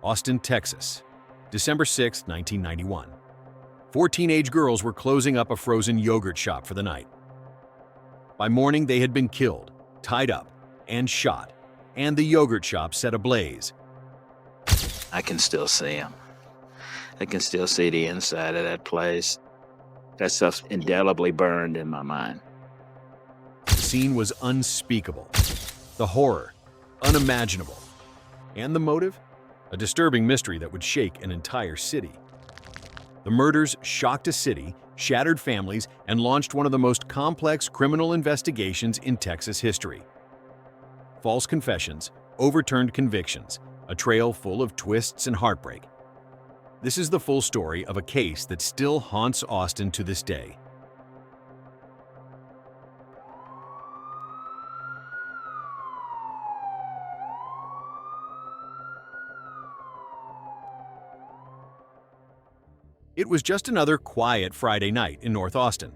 Austin, Texas, December 6, 1991. Four teenage girls were closing up a frozen yogurt shop for the night. By morning, they had been killed, tied up, and shot, and the yogurt shop set ablaze. I can still see them. I can still see the inside of that place. That stuff's indelibly burned in my mind. The scene was unspeakable. The horror, unimaginable. And the motive? A disturbing mystery that would shake an entire city. The murders shocked a city, shattered families, and launched one of the most complex criminal investigations in Texas history. False confessions, overturned convictions, a trail full of twists and heartbreak. This is the full story of a case that still haunts Austin to this day. It was just another quiet Friday night in North Austin.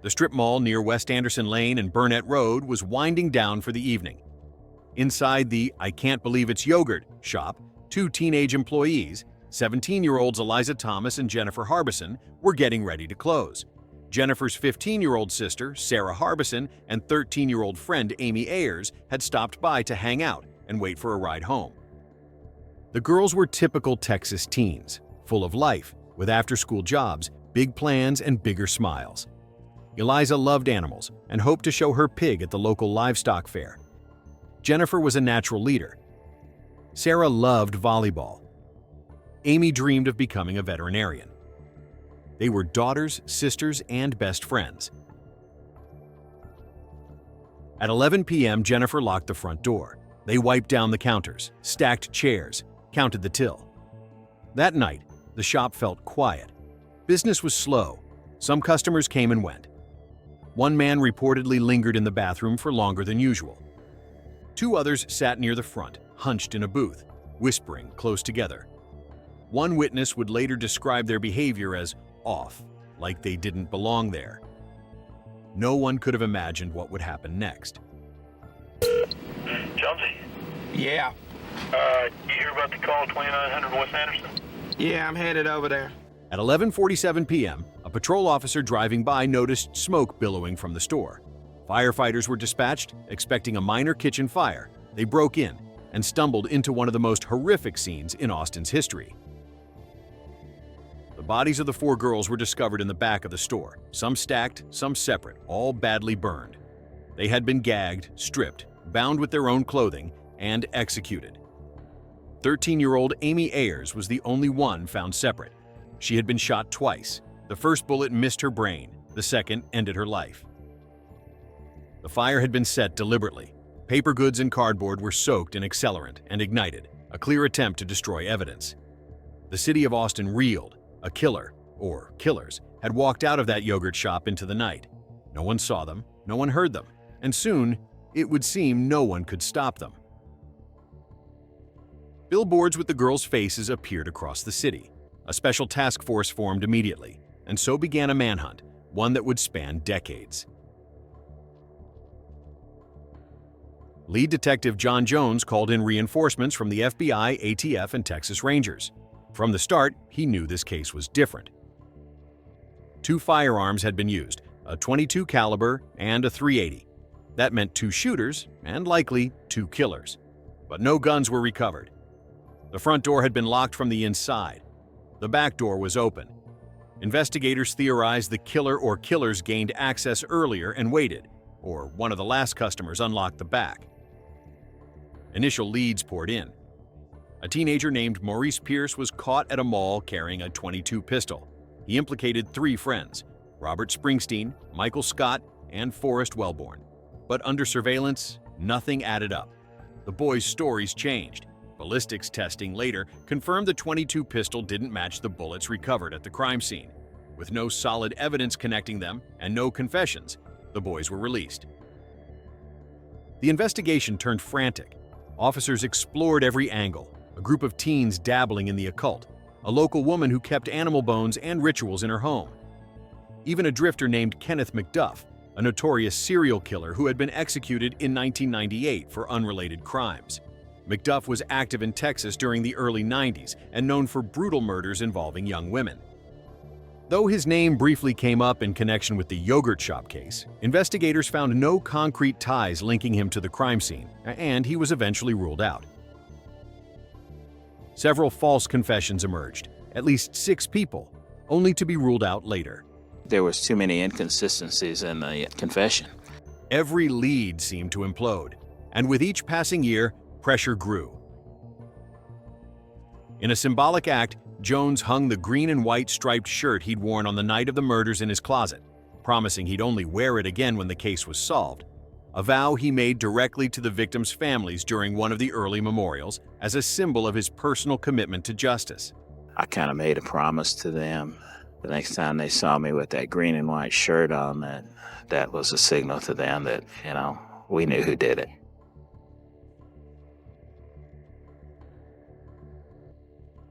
The strip mall near West Anderson Lane and Burnett Road was winding down for the evening. Inside the "I Can't Believe It's Yogurt" shop, two teenage employees, 17-year-olds Eliza Thomas and Jennifer Harbison, were getting ready to close. Jennifer's 15-year-old sister, Sarah Harbison, and 13-year-old friend Amy Ayers had stopped by to hang out and wait for a ride home. The girls were typical Texas teens, full of life, with after-school jobs, big plans, and bigger smiles. Eliza loved animals and hoped to show her pig at the local livestock fair. Jennifer was a natural leader. Sarah loved volleyball. Amy dreamed of becoming a veterinarian. They were daughters, sisters, and best friends. At 11 p.m., Jennifer locked the front door. They wiped down the counters, stacked chairs, counted the till. That night, the shop felt quiet. Business was slow. Some customers came and went. One man reportedly lingered in the bathroom for longer than usual. Two others sat near the front, hunched in a booth, whispering close together. One witness would later describe their behavior as off, like they didn't belong there. No one could have imagined what would happen next. Jonesy? Yeah. You hear about the call 2900 West Anderson? Yeah, I'm headed over there. At 11:47 p.m., a patrol officer driving by noticed smoke billowing from the store. Firefighters were dispatched, expecting a minor kitchen fire. They broke in and stumbled into one of the most horrific scenes in Austin's history. The bodies of the four girls were discovered in the back of the store, some stacked, some separate, all badly burned. They had been gagged, stripped, bound with their own clothing, and executed. 13-year-old Amy Ayers was the only one found separate. She had been shot twice. The first bullet missed her brain, the second ended her life. The fire had been set deliberately. Paper goods and cardboard were soaked in accelerant and ignited, a clear attempt to destroy evidence. The city of Austin reeled. A killer, or killers, had walked out of that yogurt shop into the night. No one saw them, no one heard them, and soon, it would seem no one could stop them. Billboards with the girls' faces appeared across the city. A special task force formed immediately, and so began a manhunt, one that would span decades. Lead Detective John Jones called in reinforcements from the FBI, ATF, and Texas Rangers. From the start, he knew this case was different. Two firearms had been used, a .22 caliber and a .380. That meant two shooters and likely two killers. But no guns were recovered. The front door had been locked from the inside. The back door was open. Investigators theorized the killer or killers gained access earlier and waited, or one of the last customers unlocked the back. Initial leads poured in. A teenager named Maurice Pierce was caught at a mall carrying a .22 pistol. He implicated three friends, Robert Springsteen, Michael Scott, and Forrest Wellborn. But under surveillance, nothing added up. The boys' stories changed. Ballistics testing later confirmed the .22 pistol didn't match the bullets recovered at the crime scene. With no solid evidence connecting them and no confessions, the boys were released. The investigation turned frantic. Officers explored every angle. A group of teens dabbling in the occult, a local woman who kept animal bones and rituals in her home. Even a drifter named Kenneth McDuff, a notorious serial killer who had been executed in 1998 for unrelated crimes. McDuff was active in Texas during the early 90s and known for brutal murders involving young women. Though his name briefly came up in connection with the yogurt shop case, investigators found no concrete ties linking him to the crime scene, and he was eventually ruled out. Several false confessions emerged, at least 6 people, only to be ruled out later. There was too many inconsistencies in the confession. Every lead seemed to implode, and with each passing year, pressure grew. In a symbolic act, Jones hung the green and white striped shirt he'd worn on the night of the murders in his closet, promising he'd only wear it again when the case was solved, a vow he made directly to the victims' families during one of the early memorials as a symbol of his personal commitment to justice. I kind of made a promise to them. The next time they saw me with that green and white shirt on, that was a signal to them that, we knew who did it.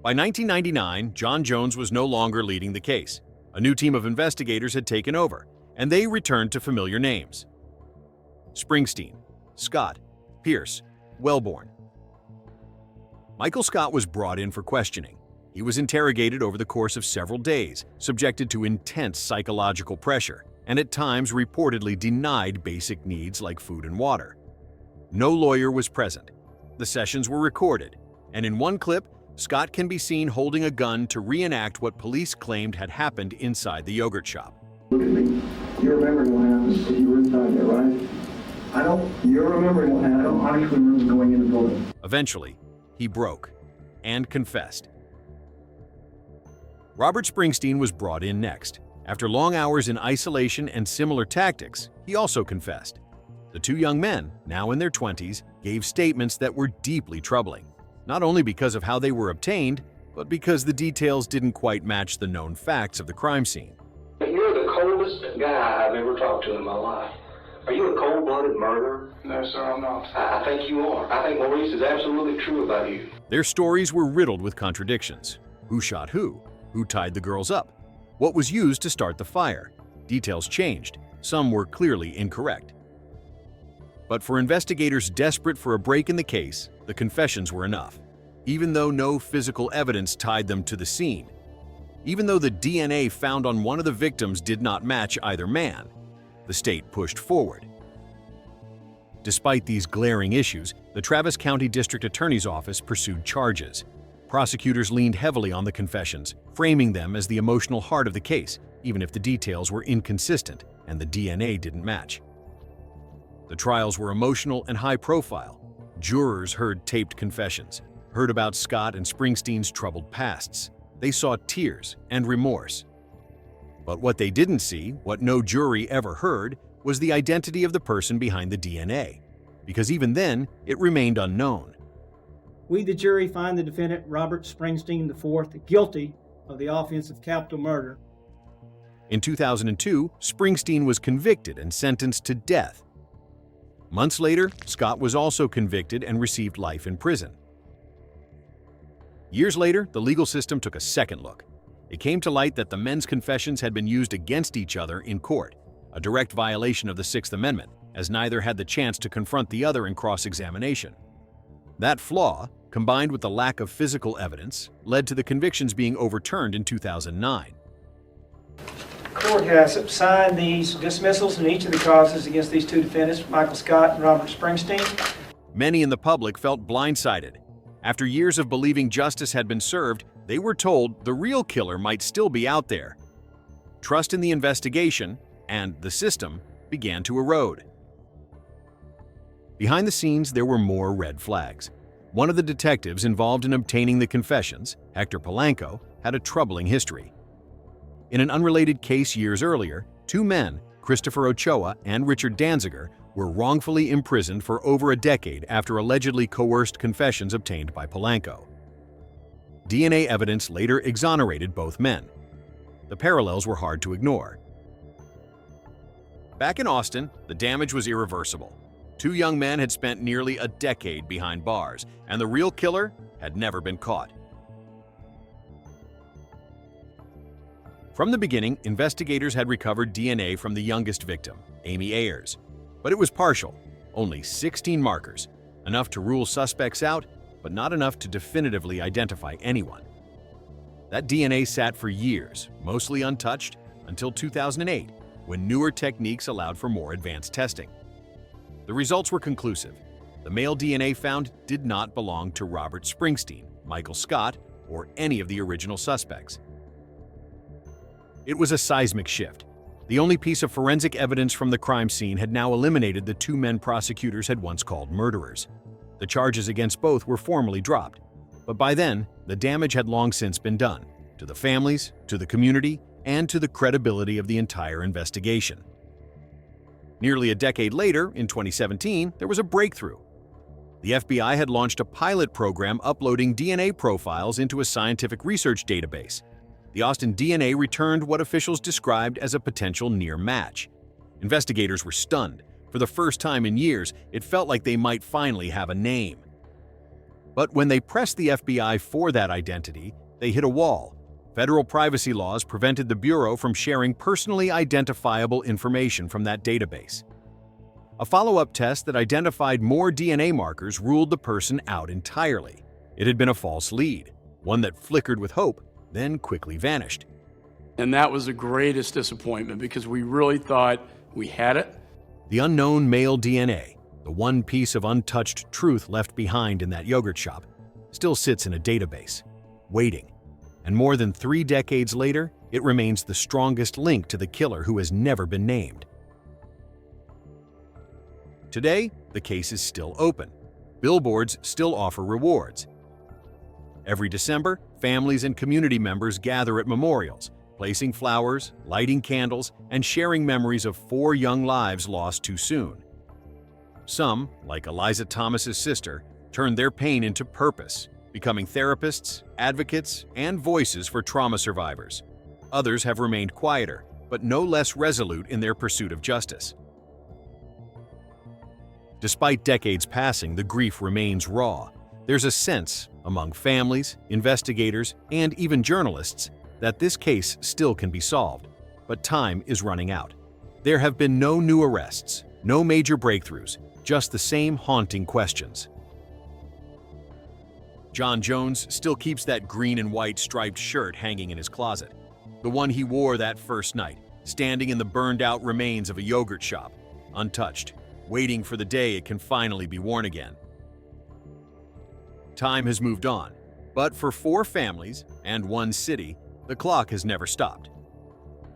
By 1999, John Jones was no longer leading the case. A new team of investigators had taken over, and they returned to familiar names: Springsteen, Scott, Pierce, Wellborn. Michael Scott was brought in for questioning. He was interrogated over the course of several days, subjected to intense psychological pressure, and at times reportedly denied basic needs like food and water. No lawyer was present. The sessions were recorded, and in one clip, Scott can be seen holding a gun to reenact what police claimed had happened inside the yogurt shop. Look at me. You're remembering what happened because you were inside there, right? You're remembering what happened. I don't honestly remember going in the building. Eventually, he broke and confessed. Robert Springsteen was brought in next. After long hours in isolation and similar tactics, he also confessed. The 2 young men, now in their 20s, gave statements that were deeply troubling, not only because of how they were obtained, but because the details didn't quite match the known facts of the crime scene. You're the coldest guy I've ever talked to in my life. Are you a cold-blooded murderer? No, sir, I'm not. I think you are. I think Maurice is absolutely true about you. Their stories were riddled with contradictions. Who shot who? Who tied the girls up? What was used to start the fire? Details changed. Some were clearly incorrect. But for investigators desperate for a break in the case, the confessions were enough, even though no physical evidence tied them to the scene. Even though the DNA found on one of the victims did not match either man, the state pushed forward. Despite these glaring issues, the Travis County District Attorney's Office pursued charges. Prosecutors leaned heavily on the confessions, framing them as the emotional heart of the case, even if the details were inconsistent and the DNA didn't match. The trials were emotional and high-profile. Jurors heard taped confessions, heard about Scott and Springsteen's troubled pasts. They saw tears and remorse. But what they didn't see, what no jury ever heard, was the identity of the person behind the DNA, because even then, it remained unknown. We, the jury, find the defendant, Robert Springsteen IV, guilty of the offense of capital murder. In 2002, Springsteen was convicted and sentenced to death. Months later, Scott was also convicted and received life in prison. Years later, the legal system took a second look. It came to light that the men's confessions had been used against each other in court, a direct violation of the Sixth Amendment, as neither had the chance to confront the other in cross-examination. That flaw, combined with the lack of physical evidence, led to the convictions being overturned in 2009. Court has signed these dismissals in each of the causes against these 2 defendants, Michael Scott and Robert Springsteen. Many in the public felt blindsided. After years of believing justice had been served, they were told the real killer might still be out there. Trust in the investigation and the system began to erode. Behind the scenes, there were more red flags. One of the detectives involved in obtaining the confessions, Hector Polanco, had a troubling history. In an unrelated case years earlier, 2 men, Christopher Ochoa and Richard Danziger, were wrongfully imprisoned for over a decade after allegedly coerced confessions obtained by Polanco. DNA evidence later exonerated both men. The parallels were hard to ignore. Back in Austin, the damage was irreversible. 2 young men had spent nearly a decade behind bars, and the real killer had never been caught. From the beginning, investigators had recovered DNA from the youngest victim, Amy Ayers. But it was partial, only 16 markers, enough to rule suspects out, but not enough to definitively identify anyone. That DNA sat for years, mostly untouched, until 2008, when newer techniques allowed for more advanced testing. The results were conclusive. The male DNA found did not belong to Robert Springsteen, Michael Scott, or any of the original suspects. It was a seismic shift. The only piece of forensic evidence from the crime scene had now eliminated the two men prosecutors had once called murderers. The charges against both were formally dropped, but by then, the damage had long since been done, to the families, to the community, and to the credibility of the entire investigation. Nearly a decade later, in 2017, there was a breakthrough. The FBI had launched a pilot program uploading DNA profiles into a scientific research database. The Austin DNA returned what officials described as a potential near match. Investigators were stunned. For the first time in years, it felt like they might finally have a name. But when they pressed the FBI for that identity, they hit a wall. Federal privacy laws prevented the Bureau from sharing personally identifiable information from that database. A follow-up test that identified more DNA markers ruled the person out entirely. It had been a false lead, one that flickered with hope, then quickly vanished. And that was the greatest disappointment because we really thought we had it. The unknown male DNA, the one piece of untouched truth left behind in that yogurt shop, still sits in a database, waiting. And more than 3 decades later, it remains the strongest link to the killer who has never been named. Today, the case is still open. Billboards still offer rewards. Every December, families and community members gather at memorials, placing flowers, lighting candles, and sharing memories of 4 young lives lost too soon. Some, like Eliza Thomas's sister, turn their pain into purpose, becoming therapists, advocates, and voices for trauma survivors. Others have remained quieter, but no less resolute in their pursuit of justice. Despite decades passing, the grief remains raw. There's a sense, among families, investigators, and even journalists, that this case still can be solved, but time is running out. There have been no new arrests, no major breakthroughs, just the same haunting questions. John Jones still keeps that green and white striped shirt hanging in his closet, the one he wore that first night, standing in the burned-out remains of a yogurt shop, untouched, waiting for the day it can finally be worn again. Time has moved on, but for 4 families and 1 city, the clock has never stopped.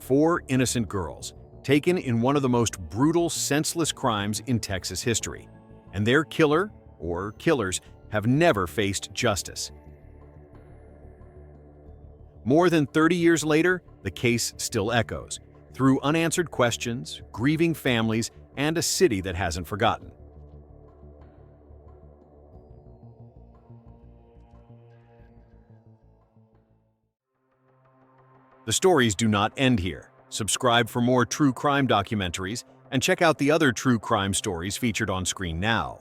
4 innocent girls, taken in one of the most brutal, senseless crimes in Texas history, and their killer, or killers, have never faced justice. More than 30 years later, the case still echoes, through unanswered questions, grieving families, and a city that hasn't forgotten. The stories do not end here. Subscribe for more true crime documentaries and check out the other true crime stories featured on screen now.